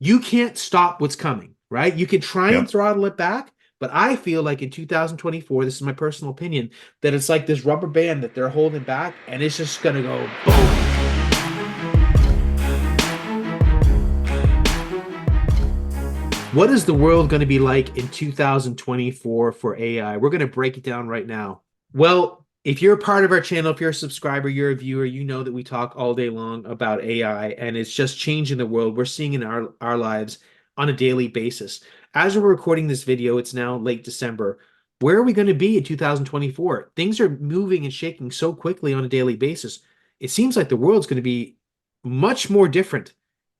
you can't stop what's coming, right? You can try and Yep. throttle it back, but I feel like in 2024, this is my personal opinion, that it's like this rubber band that they're holding back, and it's just gonna go boom. What is the world going to be like in 2024 for AI? We're going to break it down right now. Well, if you're a part of our channel, if you're a subscriber, you're a viewer, you know that we talk all day long about AI and it's just changing the world. We're seeing in our lives on a daily basis. As we're recording this video, it's now late December. Where are we going to be in 2024? Things are moving and shaking so quickly on a daily basis. It seems like the world's going to be much more different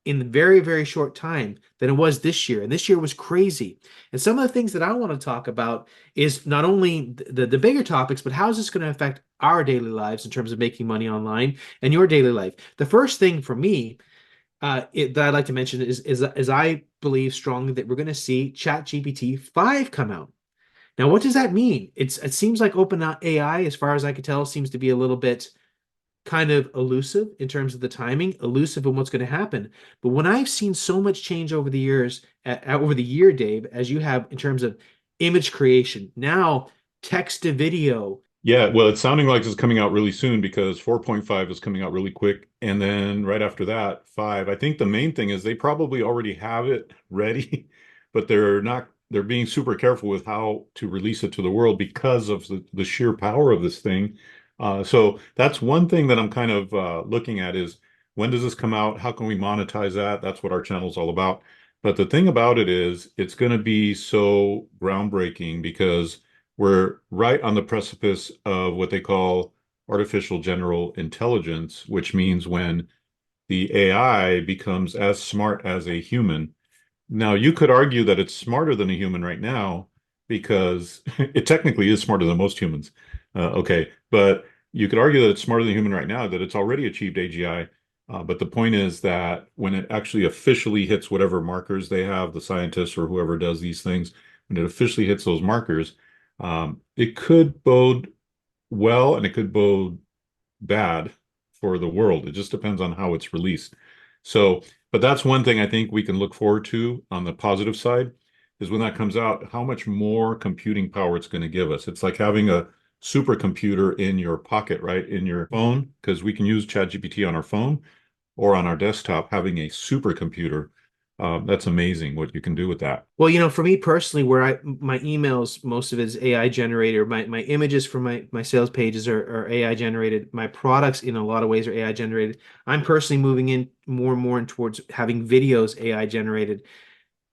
in a very, very short time than it was this year. And this year was crazy. And some of the things that I want to talk about is not only the bigger topics, but how is this going to affect our daily lives in terms of making money online and your daily life. The first thing for me that I'd like to mention is I believe strongly that we're going to see ChatGPT 5 come out. Now, what does that mean? It seems like OpenAI, as far as I can tell, seems to be a little bit kind of elusive in terms of the timing, elusive in what's going to happen. But when I've seen so much change over the years, over the year, Dave, as you have in terms of image creation, now text to video. Yeah, well, it's sounding like it's coming out really soon because 4.5 is coming out really quick. And then right after that, 5. I think the main thing is they probably already have it ready, but they're being super careful with how to release it to the world because of the sheer power of this thing. So that's one thing that I'm kind of looking at is when does this come out? How can we monetize that? That's what our channel's all about. But the thing about it is it's going to be so groundbreaking because we're right on the precipice of what they call artificial general intelligence, which means when the AI becomes as smart as a human. Now, you could argue that it's smarter than a human right now because it technically is smarter than most humans. Okay, but you could argue that it's smarter than a human right now, that it's already achieved AGI. But the point is that when it actually officially hits whatever markers they have, the scientists or whoever does these things, when it officially hits those markers, it could bode well and it could bode bad for the world. It just depends on how it's released. So, but that's one thing I think we can look forward to on the positive side is when that comes out, how much more computing power it's going to give us. It's like having a supercomputer in your pocket, right? In your phone, because we can use ChatGPT on our phone or on our desktop, having a supercomputer. That's amazing what you can do with that. Well, for me personally, where my emails, most of it is AI generated, or my images for my sales pages are AI generated. My products in a lot of ways are AI generated. I'm personally moving in more and more in towards having videos AI generated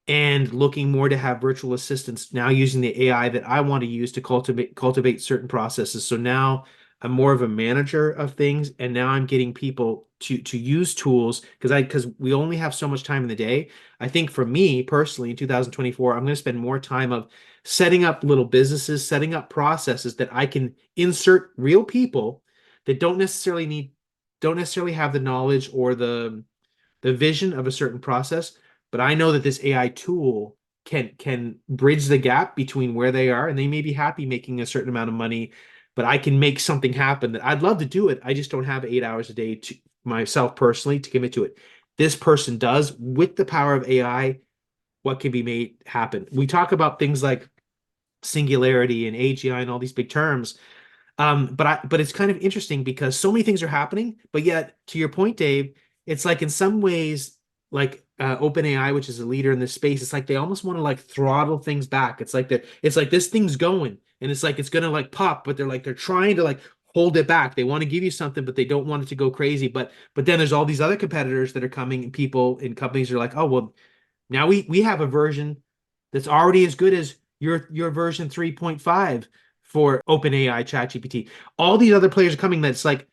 and looking more to have virtual assistants now using the AI that I want to use to cultivate certain processes. So now I'm more of a manager of things, and now I'm getting people to use tools because we only have so much time in the day. I think for me personally, in 2024, I'm going to spend more time of setting up little businesses, setting up processes that I can insert real people that don't necessarily have the knowledge or the vision of a certain process, but I know that this AI tool can bridge the gap between where they are and they may be happy making a certain amount of money, but I can make something happen that I'd love to do it. I just don't have 8 hours a day to myself personally to commit to it. This person does with the power of AI, what can be made happen. We talk about things like singularity and AGI and all these big terms. But it's kind of interesting because so many things are happening, but yet to your point, Dave, it's like in some ways, like OpenAI, which is a leader in this space, it's like they almost want to like throttle things back. It's like this thing's going and it's like it's gonna like pop, but they're trying to like hold it back. They want to give you something, but they don't want it to go crazy. But then there's all these other competitors that are coming and people and companies are like, oh well, now we have a version that's already as good as your version 3.5 for OpenAI, ChatGPT. All these other players are coming that's like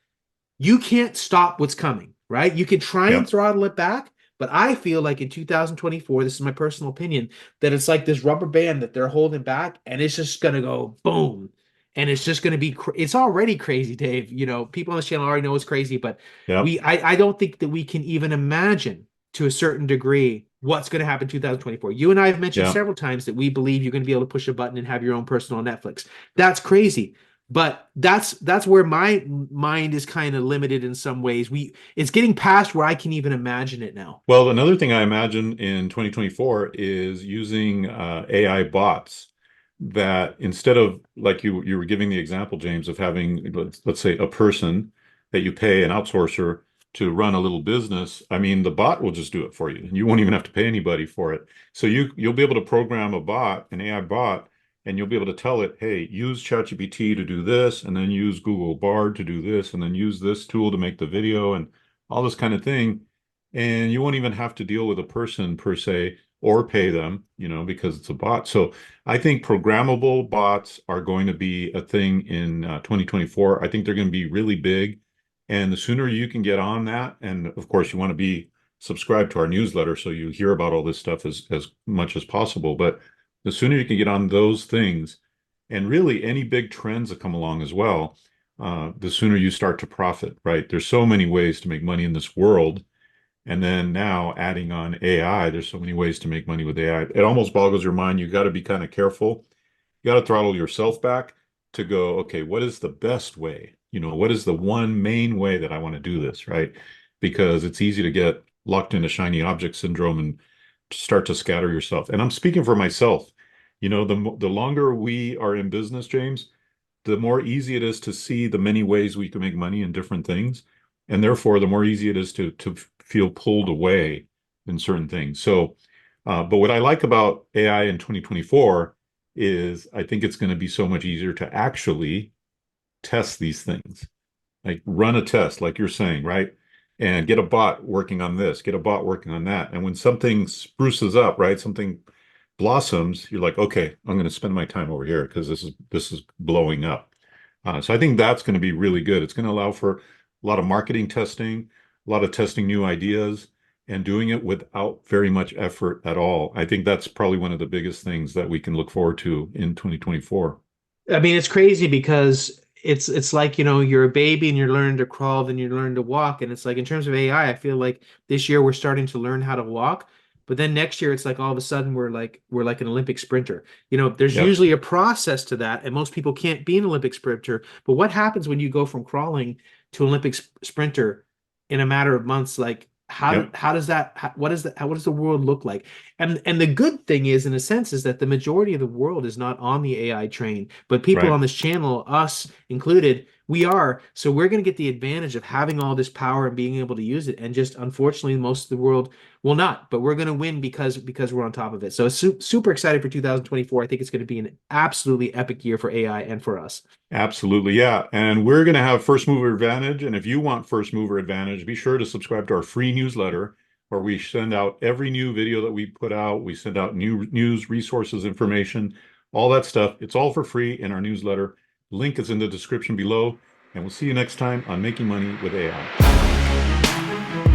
you can't stop what's coming, right? You can try and Yeah. throttle it back, but I feel like in 2024, this is my personal opinion, that it's like this rubber band that they're holding back and it's just going to go boom. And it's just going to be, it's already crazy, Dave. People on this channel already know it's crazy, but Yeah. I don't think that we can even imagine to a certain degree what's going to happen in 2024. You and I have mentioned Yeah. several times that we believe you're going to be able to push a button and have your own personal Netflix. That's crazy. But that's where my mind is kind of limited in some ways. It's getting past where I can even imagine it now. Well, another thing I imagine in 2024 is using AI bots that instead of like you were giving the example, James, of having let's say a person that you pay an outsourcer to run a little business. I mean, the bot will just do it for you. You won't even have to pay anybody for it. So you'll be able to program a bot, an AI bot, and you'll be able to tell it, hey, use ChatGPT to do this, and then use Google Bard to do this, and then use this tool to make the video and all this kind of thing. And you won't even have to deal with a person per se or pay them, because it's a bot. So I think programmable bots are going to be a thing in 2024. I think they're going to be really big. And the sooner you can get on that, and of course, you want to be subscribed to our newsletter so you hear about all this stuff as much as possible. But the sooner you can get on those things, and really any big trends that come along as well, the sooner you start to profit, right? There's so many ways to make money in this world. And then now adding on AI, there's so many ways to make money with AI. It almost boggles your mind. You got to be kind of careful. You got to throttle yourself back to go, okay, what is the best way? What is the one main way that I want to do this, right? Because it's easy to get locked into shiny object syndrome and start to scatter yourself. And I'm speaking for myself. The longer we are in business, James, the more easy it is to see the many ways we can make money in different things. And therefore, the more easy it is to feel pulled away in certain things. So, but what I like about AI in 2024 is I think it's going to be so much easier to actually test these things, like run a test, like you're saying, right? And get a bot working on this, get a bot working on that. And when something spruces up, right, something blossoms, you're like, okay, I'm going to spend my time over here because this is blowing up. So I think that's going to be really good. It's going to allow for a lot of marketing testing, a lot of testing new ideas, and doing it without very much effort at all. I think that's probably one of the biggest things that we can look forward to in 2024. I mean, it's crazy because it's like, you're a baby and you're learning to crawl, then you learn to walk. And it's like in terms of AI, I feel like this year we're starting to learn how to walk. But then next year it's like all of a sudden we're like an Olympic sprinter. There's Yep, usually a process to that, and most people can't be an Olympic sprinter. But what happens when you go from crawling to Olympic sprinter in a matter of months? Like yep, how does that what does the world look like? And the good thing is, in a sense, is that the majority of the world is not on the AI train, but people right. on this channel, us included, we are. So we're going to get the advantage of having all this power and being able to use it. And just unfortunately, most of the world will not. But we're going to win because we're on top of it. So super excited for 2024. I think it's going to be an absolutely epic year for AI and for us. Absolutely, yeah. And we're going to have first mover advantage. And if you want first mover advantage, be sure to subscribe to our free newsletter where we send out every new video that we put out. We send out new news, resources, information, all that stuff. It's all for free in our newsletter. Link is in the description below. And we'll see you next time on Making Money with AI.